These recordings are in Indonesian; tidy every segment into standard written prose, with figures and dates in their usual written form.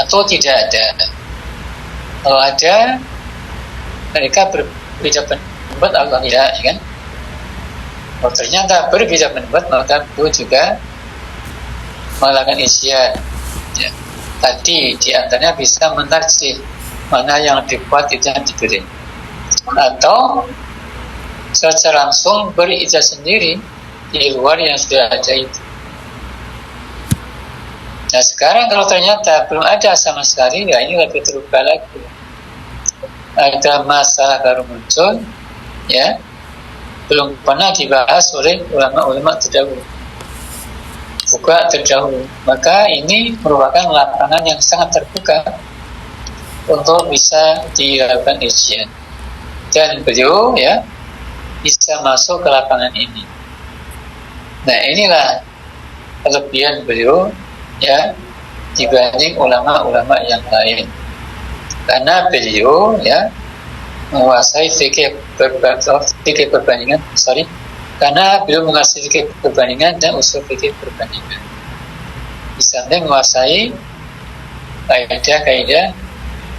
atau tidak ada. Kalau ada, mereka berbeda pendapat atau tidak, ya kan? Kalau ternyata berbeda pendapat, maka perlu juga melakukan isyan. Ya. Tadi di antaranya bisa mentarjih mana yang lebih kuat itu yang diberi, atau secara langsung beri ijazah sendiri di luar yang sudah ada itu. Nah sekarang kalau ternyata belum ada sama sekali, ya ini lebih terbuka lagi. Ada masalah baru muncul, ya, belum pernah dibahas oleh ulama-ulama terdahulu, buka terdahulu. Maka ini merupakan lapangan yang sangat terbuka untuk bisa dilakukan ujian. Dan beliau, ya, bisa masuk ke lapangan ini. Nah inilah kelebihan beliau, ya, dibanding ulama-ulama yang lain, karena beliau, ya, menguasai fikih perbandingan, karena beliau menguasai fikih perbandingan dan usul fikih perbandingan. Di samping menguasai kaidah-kaidah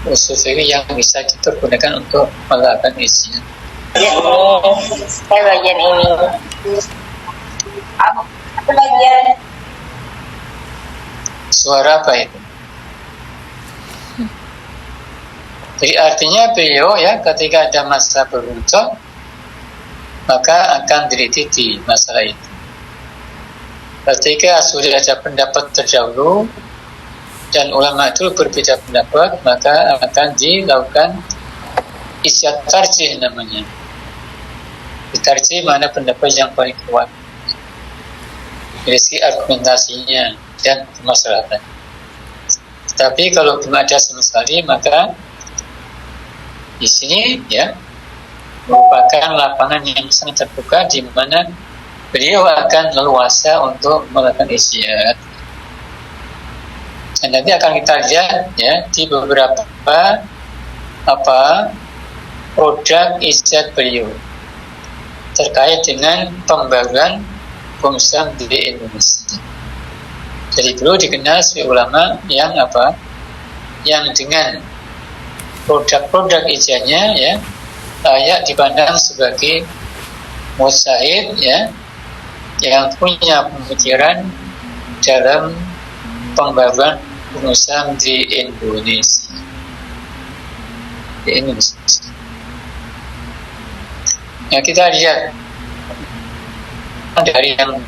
usul fikih yang bisa dipergunakan untuk melakukan isinya. Ya, saya bagian ini. Apa bagian? Suara apa itu? Jadi artinya beliau, ya, ketika ada masalah bermuncul, maka akan teliti masalah itu. Ketika sudah ada pendapat terdahulu dan ulama itu berbeda pendapat, maka akan dilakukan isyad tarjih namanya. Ditarjih mana pendapat yang paling kuat dari segi argumentasinya dan permasalahan. Tapi kalau belum ada sama sekali, maka di sini, ya, merupakan lapangan yang sangat terbuka di mana beliau akan leluasa untuk melakukan isyad. Dan nanti akan kita lihat, ya, di beberapa produk isyad beliau terkait dengan pembaruan Islam di Indonesia. Jadi beliau dikenal sebagai ulama yang yang dengan produk-produk isyadnya, ya, layak dipandang sebagai mujtahid, ya, yang punya pemikiran dalam pembaruan Islam di Indonesia. Ya, kita lihat dari yang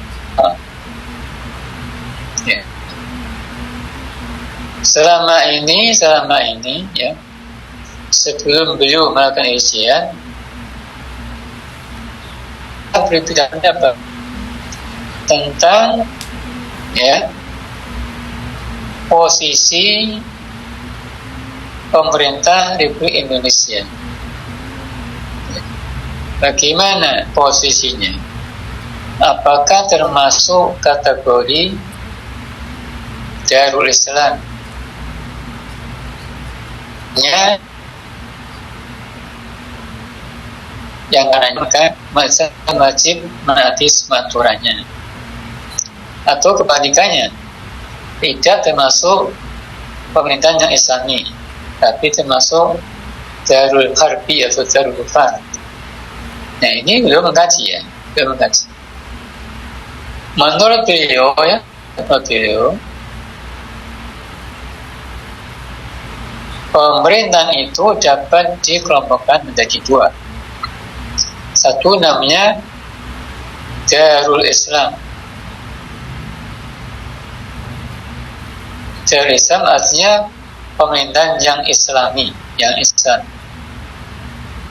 ya, selama ini, ya, sebelum beliau melakukan isyad, berbeda pendapat tentang, ya, posisi pemerintah Republik Indonesia. Bagaimana posisinya? Apakah termasuk kategori Darul Islam, ya, yang mengatakan wajib menaati aturannya, atau kebalikannya, tidak termasuk pemerintahan yang Islami, tapi termasuk Darul Harbi atau Darul Kufar. Nah ini beliau mengkaji, ya, menurut beliau, ya, pemerintahan itu dapat dikelompokkan menjadi dua. Satu namanya Darul Islam. Darul Islam artinya pemerintahan yang Islami, yang Islam.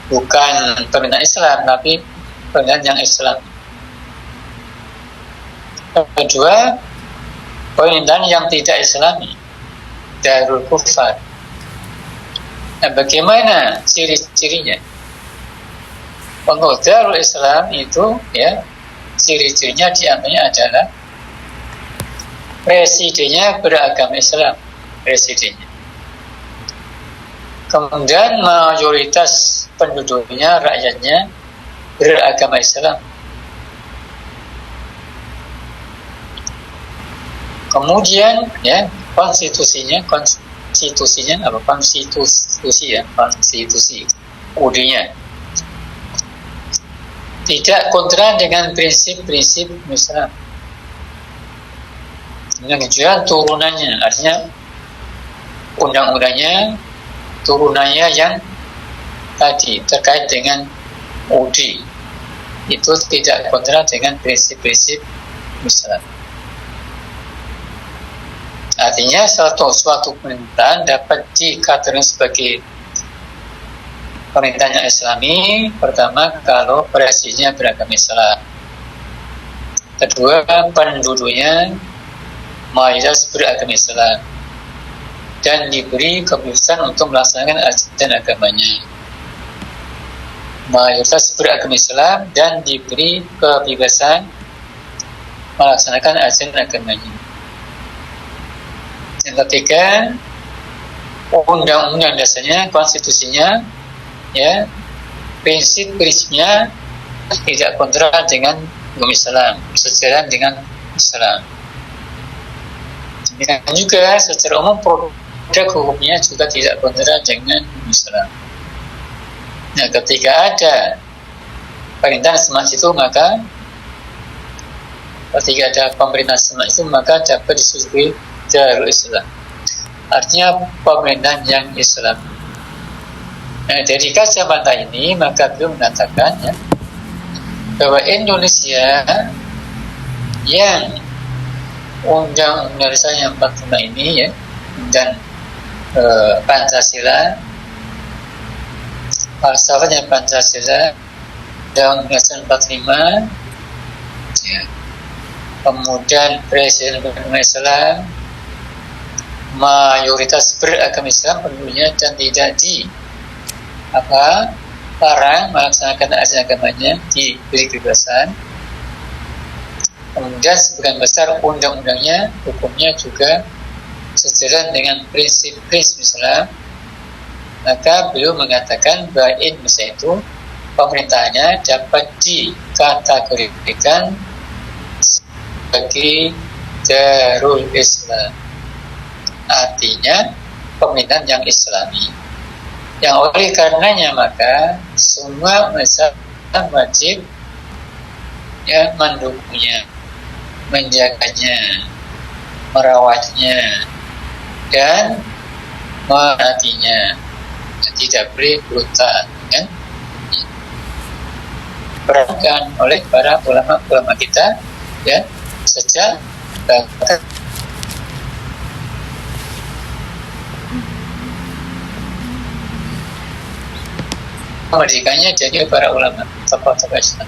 Bukan pemerintahan Islam, tapi pemerintahan yang Islam. Kedua, pemerintahan yang tidak Islami, Darul Kufar. Nah, bagaimana ciri-cirinya? Untuk Darul Islam itu, ya, ciri-cirinya diantaranya adalah presidennya beragama Islam, presidennya. Kemudian mayoritas penduduknya, rakyatnya beragama Islam. Kemudian, ya, konstitusinya konstitusinya apa, konstitusi ya, konstitusi UD-nya tidak kontra dengan prinsip-prinsip Islam. Dengan juga turunannya, artinya undang-undangnya turunannya yang tadi terkait dengan UD itu tidak kontra dengan prinsip-prinsip Islam. Artinya suatu pemerintahan dapat dikategorikan sebagai pemerintahan yang Islami. Pertama, kalau presidennya beragama Islam. Kedua, penduduknya mayoritas beragama Islam dan diberi kebebasan untuk melaksanakan ajaran agamanya. Mayoritas beragama Islam dan diberi kebebasan melaksanakan ajaran agamanya. Yang ketiga, undang-undang dasarnya, konstitusinya, ya, prinsip-prinsipnya tidak kontra dengan hukum Islam, sejalan dengan Islam. Dan juga secara umum produk hukumnya juga tidak kontra dengan Islam. Nah, ketika ada pemerintahan semacam itu, maka ketika ada pemerintahan semacam itu, maka dapat disebut Darul Islam. Artinya pemerintahan yang Islam. Nah, dari kacamata ini, maka beliau mengatakan ya, bahwa Indonesia yang undang-undang dasarnya 45 ini ya, dan Pancasila, falsafahnya Pancasila, dan Undang-Undang 45 ya, kemudian Presiden beragama Islam, mayoritas beragama Islam penduduknya, dan tidak larang melaksanakan ajaran agamanya, diberi kebebasan. Kemudian sebagian besar undang-undangnya, hukumnya juga sejalan dengan prinsip-prinsip Islam. Maka beliau mengatakan bahwa Indonesia itu pemerintahnya dapat dikategorikan sebagai Darul Islam. Artinya pemerintahan yang Islami. Yang oleh karenanya maka semua masyarakat wajib ya mendukungnya, menjaganya, merawatnya, dan menaatinya. Tidak boleh brutal, kan? Diperankan oleh para ulama-ulama kita ya sejak merdekanya jadi para ulama, tokoh-tokoh Islam,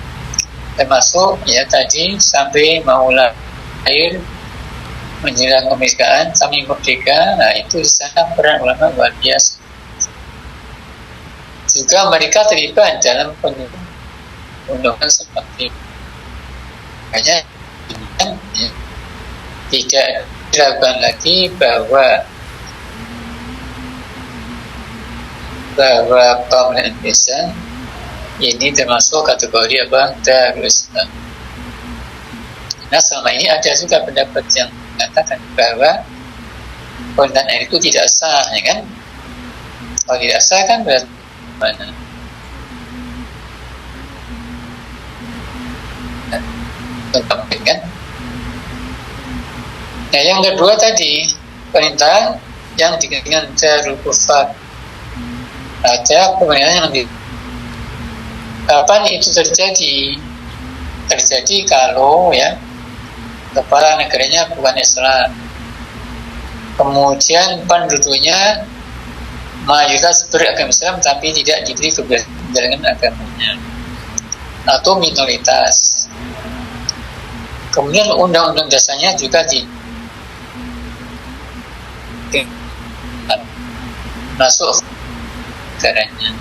termasuk ya tadi sampai mau lahir menjelang kemerdekaan sampai merdeka. Nah, itu di sana peran ulama luar biasa. Juga mereka terlibat dalam undang-undang seperti makanya ya, tidak diragukan lagi bahwa pemerintahan Indonesia ini termasuk kategori apa? Darul Islam. Nah, selama ini ada juga pendapat yang mengatakan bahwa pemerintahan itu tidak sah, ya kan? Kalau tidak sah kan berarti mana? Kan? Nah, yang kedua tadi pemerintahan yang dengan Darul Kufar. Ada pemerintahan yang lebih. Kapan itu terjadi? Terjadi kalau ya kepala negaranya bukan Islam, kemudian penduduknya mayoritas beragama Islam tapi tidak diberi kebebasan agamanya, atau minoritas. Kemudian undang-undang dasarnya juga masuk negaranya.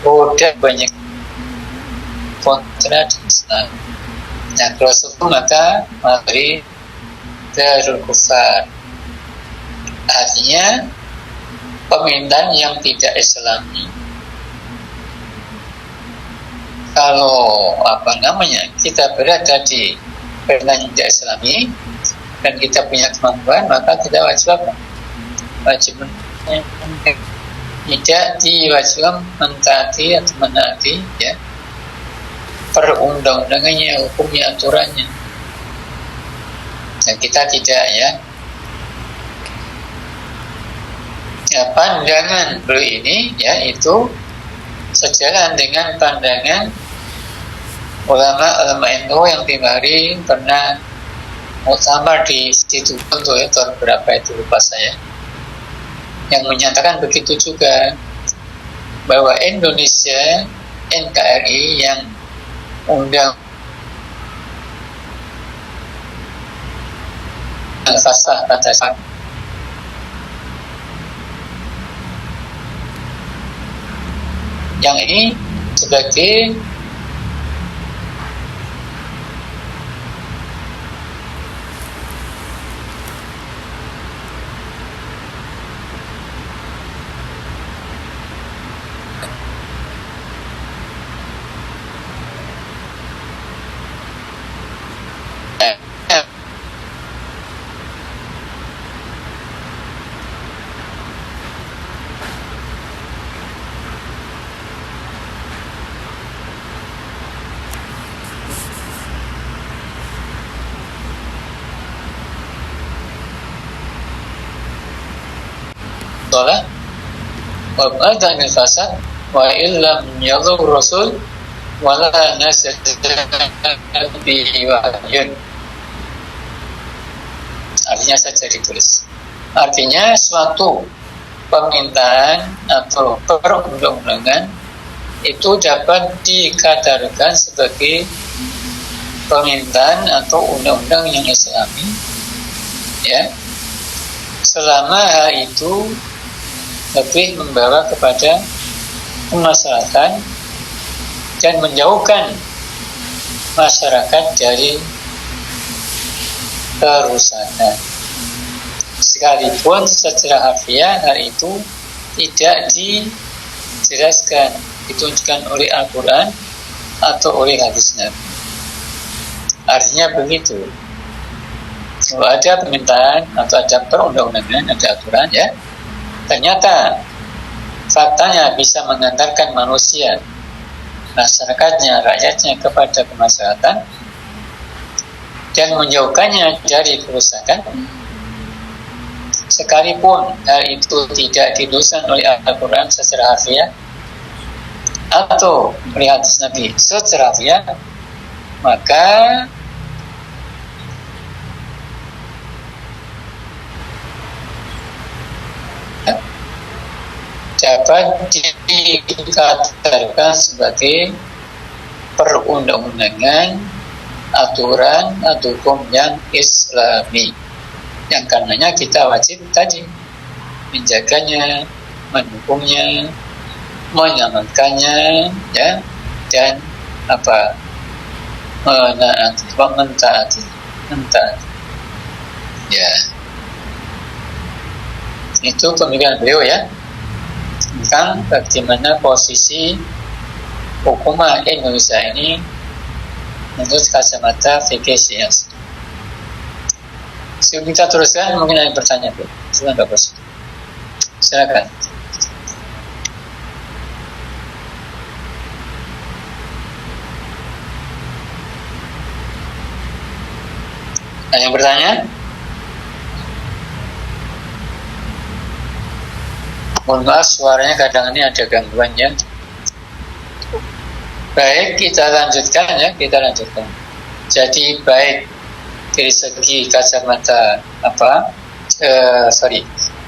Udah banyak kontra di Islam. Nah, kalau itu maka mari Darul Kufar. Artinya pemerintahan yang tidak Islami. Kalau kita berada di pemerintahan yang tidak Islami dan kita punya kemampuan, maka kita wajib wajib tidak diwajibkan mentaati atau menaati ya perundang-undangannya, hukumnya, aturannya. Dan kita tidak ya. Ya, pandangan beliau ini ya itu sejalan dengan pandangan ulama NU yang timari pernah muktamar di situ untuk ya, tahun berapa itu lupa saya, yang menyatakan begitu juga bahwa Indonesia NKRI yang undang fasah Pancasila yang ini sebagai sholat wa ba'da fasad wa illam yadhur rasul wala nasad bihi wahyun. Artinya saja ditulis. Artinya suatu permintaan atau perundang-undangan itu dapat dikadarkan sebagai permintaan atau undang-undang yang Islami ya, selama hal itu lebih membawa kepada kemaslahatan dan menjauhkan masyarakat dari kerusakan. Sekalipun secara harfiah hal itu tidak dijelaskan, ditunjukkan oleh Al-Quran atau oleh hadis Nabi. Artinya begitu. Kalau ada permintaan atau ada perundang-undangan, ada aturan ya, ternyata faktanya bisa mengantarkan manusia, masyarakatnya, rakyatnya kepada kemaslahatan dan menjauhkannya dari kerusakan, sekalipun hal itu tidak didosan oleh Al-Quran secara harfiah atau oleh hadis Nabi secara harfiah, maka dapat dikatakan sebagai perundang-undangan, aturan atau hukum yang Islami, yang karenanya kita wajib tadi menjaganya, mendukungnya, mengamalkannya ya, dan mentaati ya. Itu pemikiran beliau ya tentang bagaimana posisi hukumah Indonesia ini menurut kacamata fikih Syiah. Sebelum kita teruskan, mungkin ada yang bertanya, Bu. Silakan, Pak Bos. Silakan. Ada yang bertanya? Mohon maaf, suaranya kadang ini ada gangguannya. Baik, kita lanjutkan ya, Jadi baik dari segi kacamata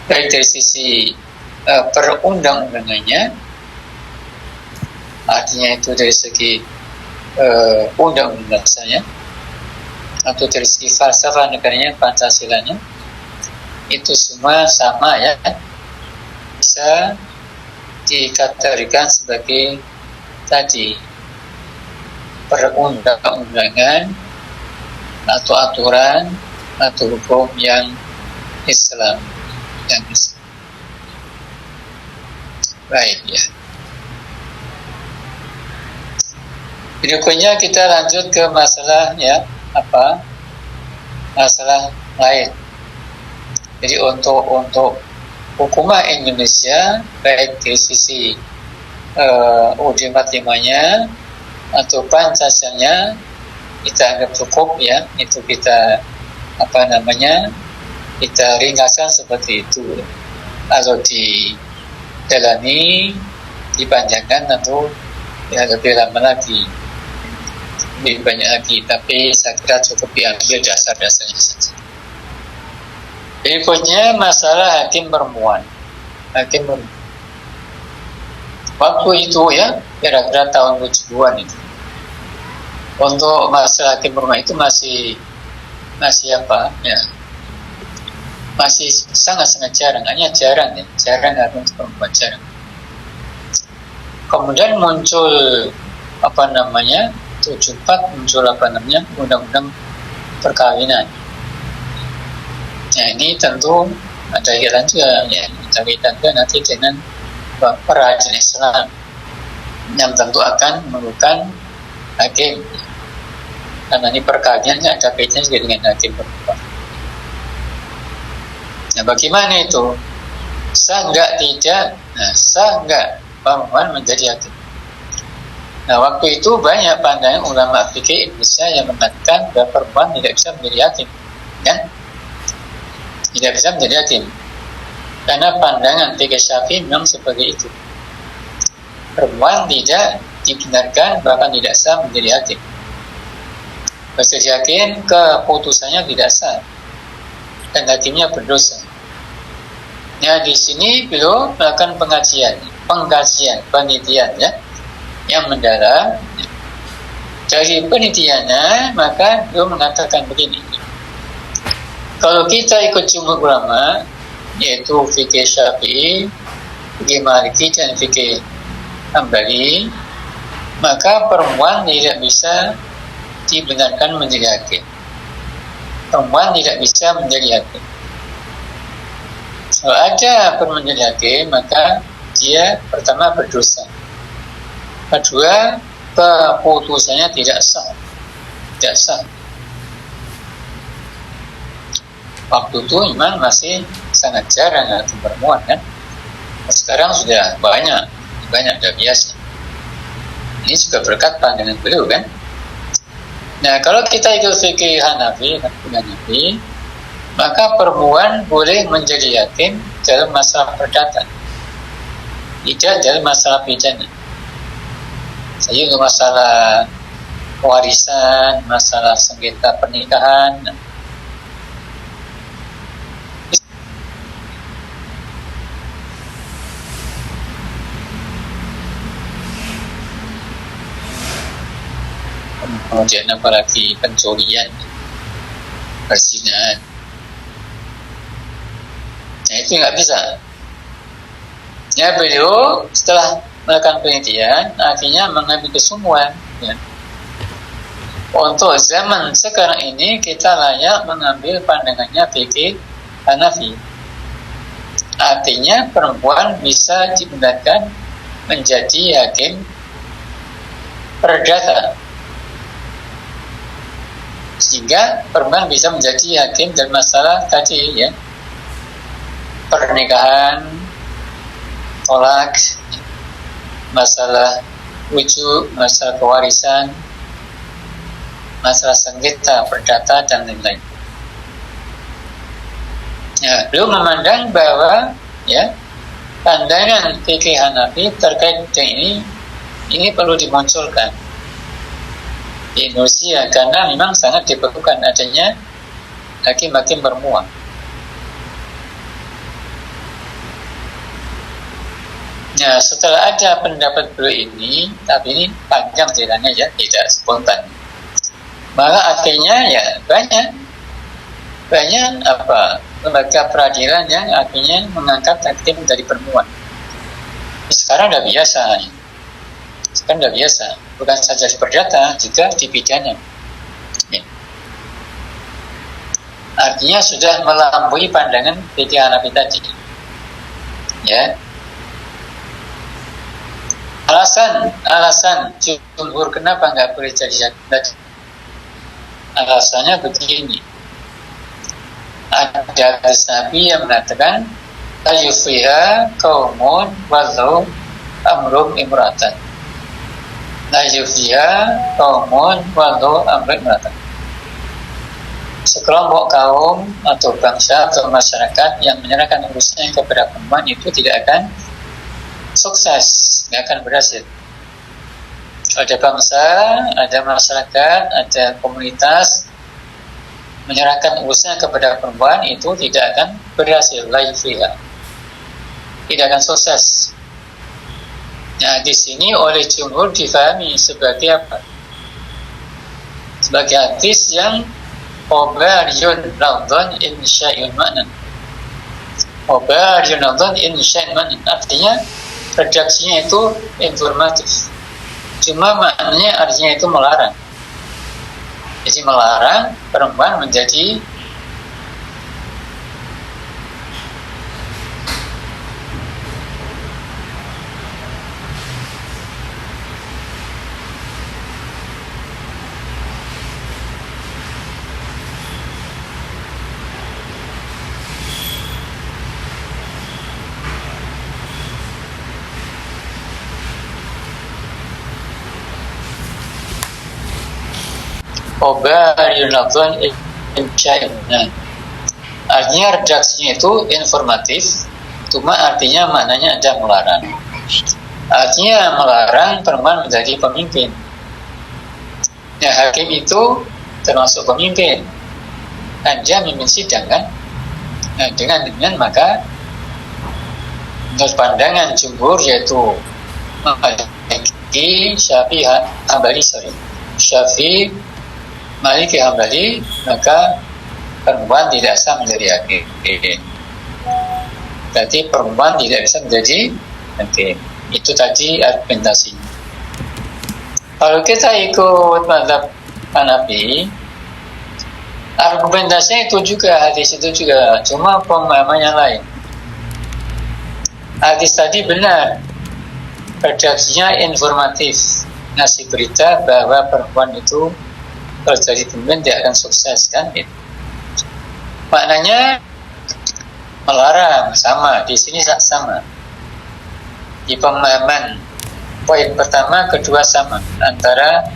baik dari sisi perundang-undangannya, artinya itu dari segi undang-undangnya, atau dari segi falsafah negaranya, Pancasilanya, itu semua sama ya, bisa dikategorikan sebagai tadi perundang-undangan atau aturan atau hukum yang Islam, baik ya. Berikutnya kita lanjut ke masalah ya, masalah lain. Jadi untuk hukumah Indonesia baik dari sisi UUD 45-nya atau Pancasila kita anggap cukup ya, itu kita kita ringkaskan seperti itu. Kalau didalami, dipanjangkan tentu ya lebih lama lagi, lebih banyak lagi, tapi saya kira cukup diambil dasar-dasarnya saja. Berikutnya masalah hakim perempuan. Waktu itu ya, kira-kira tahun 70-an itu, untuk masalah hakim perempuan itu masih masih sangat-sangat jarang, hanya jarang hakim perempuan, jarang. Kemudian muncul 74 muncul undang-undang perkawinan. Nah ini tentu ada kaitan juga ya, nanti dengan peradilan Islam yang tentu akan memerlukan hakim, karena ini perkawinannya ada kaitannya juga dengan hakim perempuan. Nah bagaimana itu? Sah nggak perempuan menjadi hakim? Nah waktu itu banyak pandangan ulama fikih Indonesia yang mengatakan bahwa perempuan tidak bisa menjadi hakim, kan? Tidak bisa menjadi hakim karena pandangan fikih Syafi'i memang seperti itu. Perempuan tidak dibenarkan, bahkan tidak sah menjadi hakim. Menjadi hakim keputusannya tidak sah dan hakimnya berdosa. Nah di sini beliau melakukan penelitian ya, yang mendalam. Dari penelitiannya maka beliau mengatakan begini: kalau kita ikut jumhur ulama, yaitu fikih Syafi'i, fikih Maliki dan fikih Hambali, maka perempuan tidak bisa dibenarkan menjadi hakim. Perempuan tidak bisa menjadi hakim. Kalau ada perempuan menjadi hakim, maka dia pertama berdosa. Kedua, keputusannya tidak sah. Waktu itu memang masih sangat jarang hakim perempuan kan. Sekarang sudah banyak sudah biasa. Ini juga berkat pandangan beliau kan. Nah kalau kita ikut fikih Hanafi, maka perempuan boleh menjadi hakim dalam masalah perdata, tidak dalam masalah pidana. Jadi untuk masalah warisan, masalah sengketa pernikahan, kemudian apalagi pencurian, perzinahan, nah itu nggak bisa. Ya beliau setelah melakukan penelitian, akhirnya mengambil kesimpulan ya, untuk zaman sekarang ini kita layak mengambil pandangannya fikih Hanafi. Artinya perempuan bisa dibenarkan menjadi hakim perdata, sehingga perempuan bisa menjadi hakim dalam masalah tadi ya, pernikahan, tolak, masalah wujud, masalah pewarisan, masalah sengketa perdata dan lain-lain. Ya, beliau memandang bahwa ya pandangan fikih Hanafi terkait dengan ini perlu dimunculkan di Indonesia karena memang sangat diperlukan adanya hakim-hakim perempuan. Nah, setelah ada pendapat beliau ini, tapi ini panjang ceritanya ya, tidak spontan. Maka akhirnya ya banyak lembaga peradilan yang akhirnya mengangkat hakim dari perempuan. Sekarang udah biasa, bukan saja di perdata, juga di pidana. Ya. Artinya sudah melampaui pandangan fikih Hanafi tadi. Ya. Alasan jumhur kenapa nggak boleh jadi hakim? Alasannya begini. Ada hadis Nabi yang mengatakan la yufliha qaumun walau amrum imratan. La yufliha qaumun walau amrum imratan. Sekelompok kaum atau bangsa atau masyarakat yang menyerahkan urusannya kepada perempuan itu tidak akan sukses, tidak akan berhasil. Ada bangsa, ada masyarakat, ada komunitas menyerahkan urusannya kepada perempuan itu tidak akan berhasil, la yufliha, tidak akan sukses. Nah, di sini oleh jumhur difahami sebagai apa? Sebagai hadis yang obaryun radhan insya'un ma'nan. Obaryun radhan insya'un ma'nan, artinya redaksinya itu informatif, cuma maknanya artinya itu melarang. Jadi melarang perempuan menjadi obaryun radhan insya'un ma'nan. Artinya redaksinya itu informatif, cuma artinya maknanya ada melarang. Artinya melarang perempuan menjadi pemimpin. Nah, hakim itu termasuk pemimpin. Dan dia memimpin sidang kan? Nah, dengan maka menurut pandangan jumhur yaitu Maliki, Syafi'i, Hambali, Maliki, Hambali, maka perempuan tidak sah menjadi hakim. Berarti perempuan tidak bisa menjadi hakim. Itu tadi argumentasinya. Kalau kita ikut mazhab Hanafi, argumentasinya itu juga, hadis itu juga, cuma pemahamannya lain. Hadis tadi benar, redaksinya informatif, ngasih berita bahwa perempuan itu kalau jadi pemimpin dia akan sukses kan? Gitu. Maknanya melarang, sama di sini sama. Di pemahaman poin pertama, kedua sama antara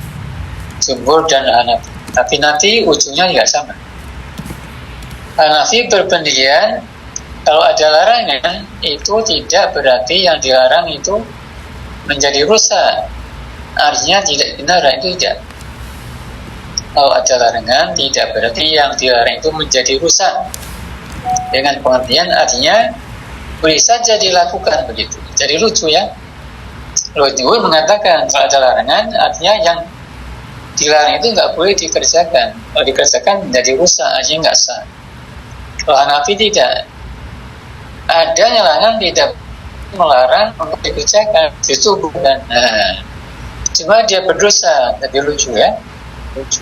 jumhur dan Hanafi. Tapi nanti ujungnya tidak sama. Hanafi berpendirian kalau ada larangan itu tidak berarti yang dilarang itu menjadi rusak. Artinya tidak benar, itu tidak. Kalau ada larangan tidak berarti yang dilarang itu menjadi rusak. Dengan pengertian artinya boleh saja dilakukan begitu. Jadi lucu ya. Lucu mengatakan kalau ada larangan artinya yang dilarang itu nggak boleh dikerjakan. Kalau dikerjakan menjadi rusak, artinya nggak sah. Kalau Hanafi tidak. Adanya larangan tidak melarang untuk dikerjakan. Itu bukan. Nah, cuma dia berdosa. Jadi lucu ya. Lucu.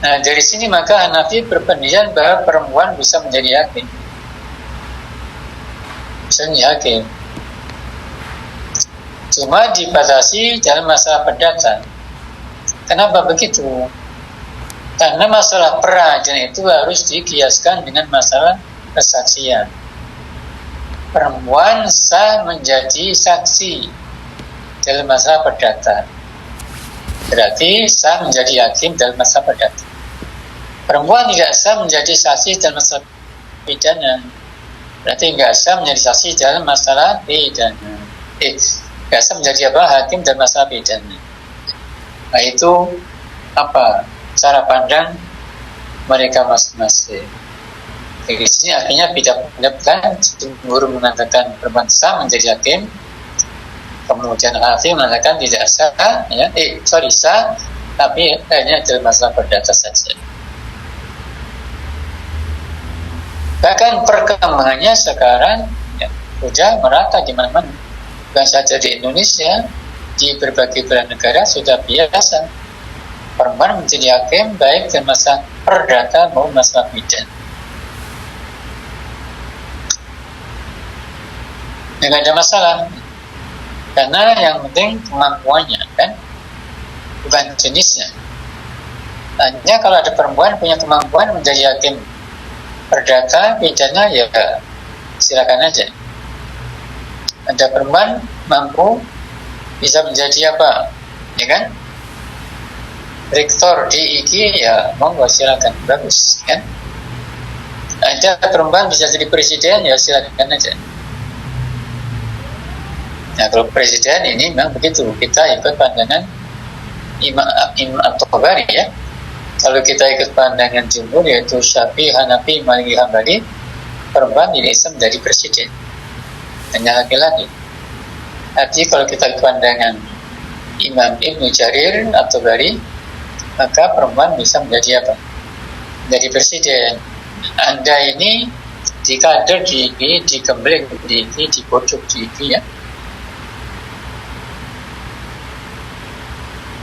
Nah, dari sini maka Hanafi berpendirian bahwa perempuan bisa menjadi hakim. Bisa menjadi hakim. Cuma dibatasi dalam masalah perdata. Kenapa begitu? Karena masalah peradilan itu harus dikiaskan dengan masalah kesaksian. Perempuan sah menjadi saksi dalam masalah perdata. Berarti sah menjadi hakim dalam masalah perdata. Perempuan tidak sah menjadi saksi dalam masalah pidana. Berarti tidak sah menjadi saksi dalam masalah pidana. Tidak sah menjadi apa? Hakim dalam masalah pidana. Nah, itu apa? Cara pandang mereka masing-masing. Di sini akhirnya beda pendapat. Guru mengatakan perempuan sah menjadi hakim. Kemudian Hanafi mengatakan tidak sah, ya, sah, tapi hanya dalam masalah perdata saja. Bahkan perkembangannya sekarang ya, sudah merata di mana-mana. Bukan saja di Indonesia, di berbagai belahan negara sudah biasa perempuan menjadi hakim baik dalam masalah perdata maupun masalah pidana. Tidak ada masalah. Karena yang penting kemampuannya kan, bukan jenisnya. Hanya kalau ada perempuan punya kemampuan menjadi hakim perdata, pidana ya silakan aja. Ada perempuan mampu bisa menjadi apa, ya kan? Rektor di IGI, ya monggo silakan, bagus kan? Ada perempuan bisa jadi presiden, ya silakan aja. Nah, kalau presiden ini memang begitu, kita ikut pandangan Imam At-Tabari ya. Kalau kita ikut pandangan jumhur, yaitu Syafi'i, Hanafi, Maliki, Hambali, perempuan ini bisa menjadi presiden, hanya laki-laki. Tapi kalau kita ikut pandangan Imam Ibnu Jarir At-Tabari, maka perempuan bisa menjadi apa? Menjadi presiden. Anda ini di kader di IGI, di Gembleng di IGI, di Pojok di IGI ya.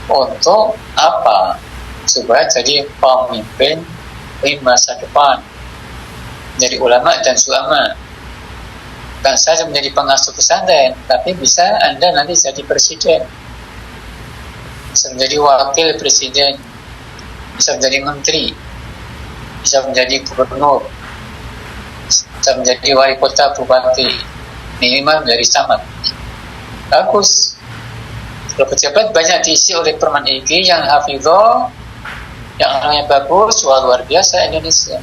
Untuk apa? Supaya jadi pemimpin masa depan, jadi ulama dan ulama. Bukan saja menjadi pengasuh pesantren, tapi bisa Anda nanti jadi presiden, bisa menjadi wakil presiden, bisa menjadi menteri, bisa menjadi gubernur, bisa menjadi wali kota, bupati, minimal dari samad. Bagus. Kalau pejabat banyak diisi oleh perempuan IGI yang hafidhah, yang orangnya bagus, luar biasa Indonesia.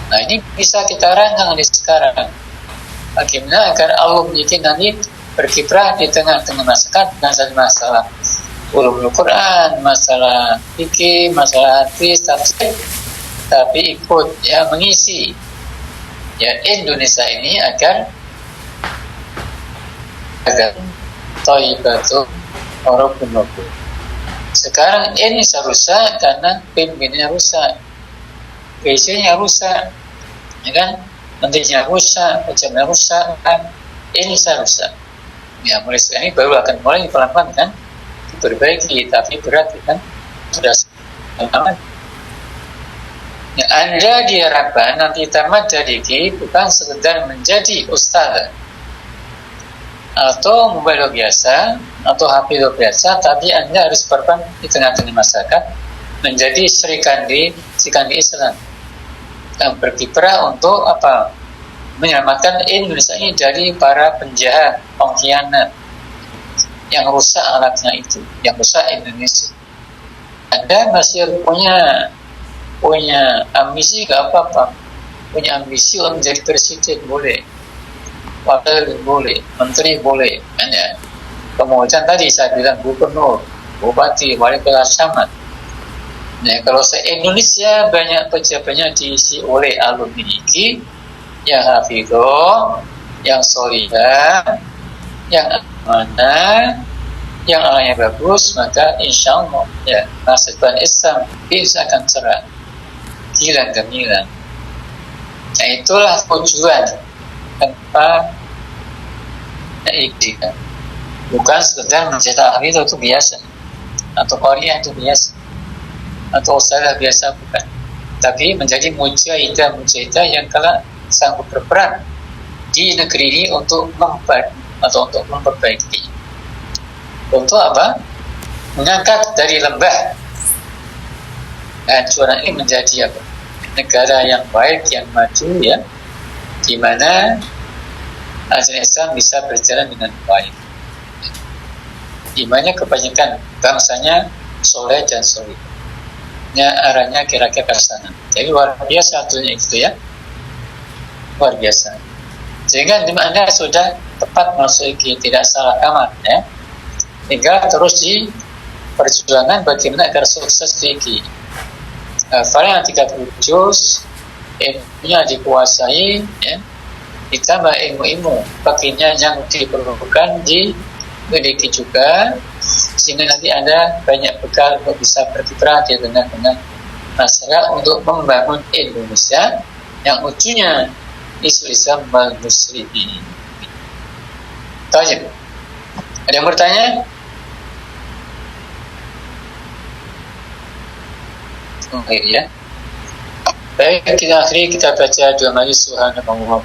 Nah, ini bisa kita rancang di sekarang. Bagaimana agar alumni ini nanti berkiprah di tengah-tengah masyarakat dengan masalah ulumul Quran, masalah fikih, masalah hadis, tafsir, tapi ikut ya mengisi ya Indonesia ini agar Thayyibatu Rabbun. Sekarang ini rusak karena pimpinannya rusak, isinya rusak, ya kan? Menterinya rusak, pejabatnya rusak, kan? Ini rusak. Ya, mulai sekarang ini baru akan mulai pelan-pelan kan diperbaiki, tapi berat kan sudah aman. Ya, Anda diharapkan nanti tamat dari IGI bukan sekedar menjadi ustaz atau mubaligh biasa atau hafidh biasa, tapi Anda harus berperan di tengah-tengah masyarakat menjadi serikandi Islam yang berkiprah untuk apa? Menyelamatkan Indonesia ini dari para penjahat, pengkhianat yang rusak alatnya itu, yang rusak Indonesia. Anda masih punya ambisi, gak apa-apa. Punya ambisi untuk menjadi presiden boleh, wakil boleh, menteri boleh, kan ya. Kemudian tadi saya bilang gubernur, bupati, wali kota, camat. Nah, kalau se-Indonesia banyak pejabatnya diisi oleh alumni IGI yang hafidhah, yang solihah, yang amanah, yang orangnya bagus, maka insya Allah ya masa depan Islam bisa akan cerah, kilan gemilang. Nah, itulah tujuan tanpa IGI kan. Bukan sekedar mencetak hafidhah itu biasa, atau qari'ah itu biasa, atau usaha biasa, bukan. Tapi menjadi mujahidah yang kelak sanggup berperan di negeri ini untuk memperbaiki. Untuk apa? Mengangkat dari lembah kehancuran ini menjadi apa? Negara yang baik, yang maju ya, di mana ajaran Islam bisa berjalan dengan baik. Di mana kebanyakan bangsanya soleh dan soleh. Arahnya kira-kira ke sana. Jadi luar biasa tentunya itu ya, luar biasa. Sehingga Anda sudah tepat masuk IGI, tidak salah kamar ya. Tinggal terus di perjuangan bagaimana agar sukses di IGI. Varian 30 juz, ilmunya dikuasai ya, ditambah ilmu-ilmu baginya yang diperlukan dimiliki juga, sehingga nanti Anda banyak bekal untuk bisa berkiprah di tengah-tengah masyarakat untuk membangun Indonesia yang ujungnya isu Islam wal muslimin. Tahu? Ada yang bertanya? Ya. Baik, kita akhiri, kita baca dua majlis Subhanallah.